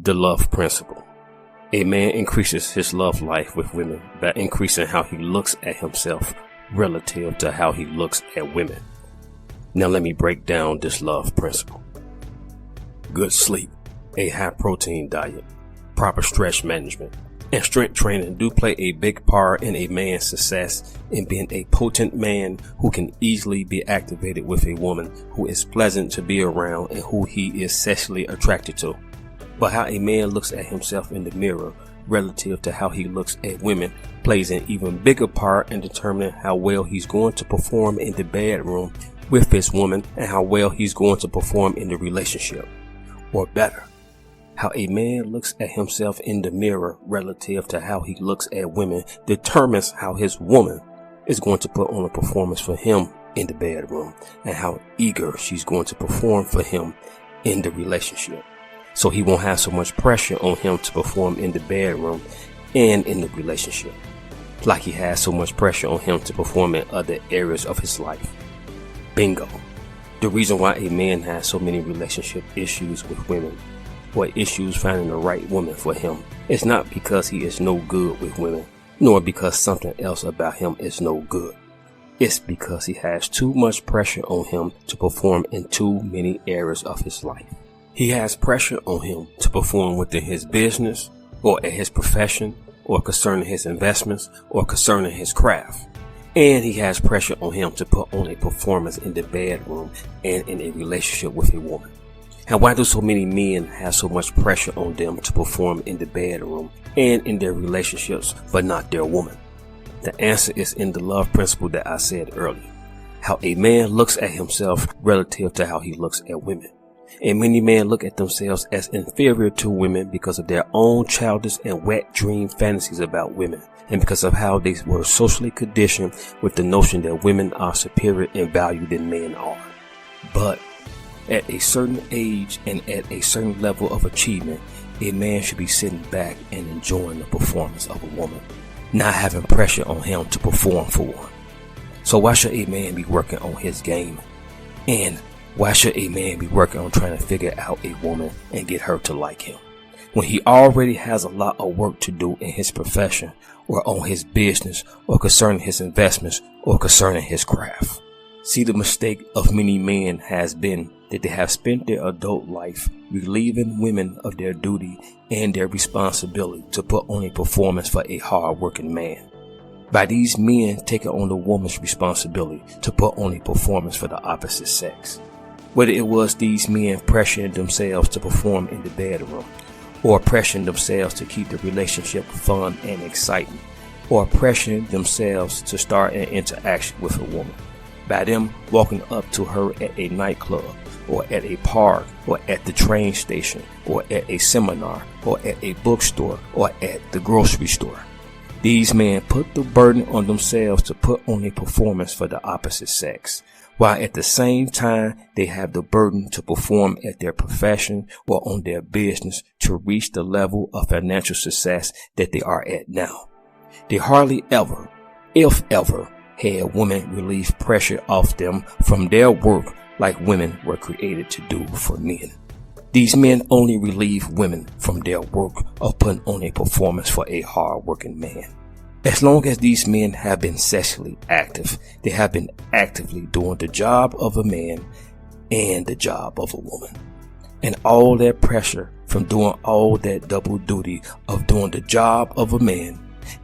The love principle. A man increases his love life with women by increasing how he looks at himself relative to how he looks at women. Now let me break down this love principle. Good sleep, a high protein diet, proper stress management, and strength training do play a big part in a man's success in being a potent man who can easily be activated with a woman who is pleasant to be around and who he is sexually attracted to. But how a man looks at himself in the mirror relative to how he looks at women plays an even bigger part in determining how well he's going to perform in the bedroom with his woman and how well he's going to perform in the relationship. Or better, how a man looks at himself in the mirror relative to how he looks at women determines how his woman is going to put on a performance for him in the bedroom and how eager she's going to perform for him in the relationship. So he won't have so much pressure on him to perform in the bedroom and in the relationship, like he has so much pressure on him to perform in other areas of his life. Bingo. The reason why a man has so many relationship issues with women or issues finding the right woman for him is not because he is no good with women, nor because something else about him is no good. It's because he has too much pressure on him to perform in too many areas of his life. He has pressure on him to perform within his business or at his profession or concerning his investments or concerning his craft. And he has pressure on him to put on a performance in the bedroom and in a relationship with a woman. And why do so many men have so much pressure on them to perform in the bedroom and in their relationships, but not their woman? The answer is in the love principle that I said earlier. How a man looks at himself relative to how he looks at women. And many men look at themselves as inferior to women because of their own childish and wet dream fantasies about women, and because of how they were socially conditioned with the notion that women are superior in value than men are. But at a certain age and at a certain level of achievement, a man should be sitting back and enjoying the performance of a woman, not having pressure on him to perform for one. So why should a man be working on his game? And why should a man be working on trying to figure out a woman and get her to like him, when he already has a lot of work to do in his profession or on his business or concerning his investments or concerning his craft? See, the mistake of many men has been that they have spent their adult life relieving women of their duty and their responsibility to put on a performance for a hard-working man. By these men taking on the woman's responsibility to put on a performance for the opposite sex. Whether it was these men pressuring themselves to perform in the bedroom, or pressuring themselves to keep the relationship fun and exciting, or pressuring themselves to start an interaction with a woman, by them walking up to her at a nightclub, or at a park, or at the train station, or at a seminar, or at a bookstore, or at the grocery store. These men put the burden on themselves to put on a performance for the opposite sex, while at the same time they have the burden to perform at their profession or on their business to reach the level of financial success that they are at now. They hardly ever, if ever, had women relieve pressure off them from their work like women were created to do for men. These men only relieve women from their work of putting on a performance for a hard-working man. As long as these men have been sexually active, they have been actively doing the job of a man and the job of a woman. And all that pressure from doing all that double duty of doing the job of a man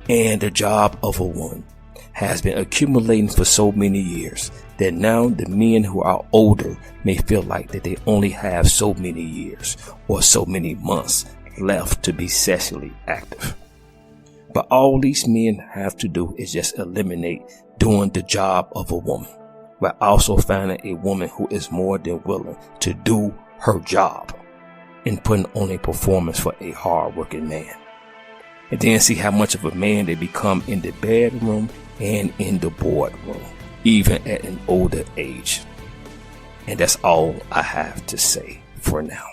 and the job of a woman has been accumulating for so many years that now the men who are older may feel like that they only have so many years or so many months left to be sexually active. But all these men have to do is just eliminate doing the job of a woman, while also finding a woman who is more than willing to do her job and putting on a performance for a hard-working man. And then see how much of a man they become in the bedroom and in the boardroom, even at an older age. And that's all I have to say for now.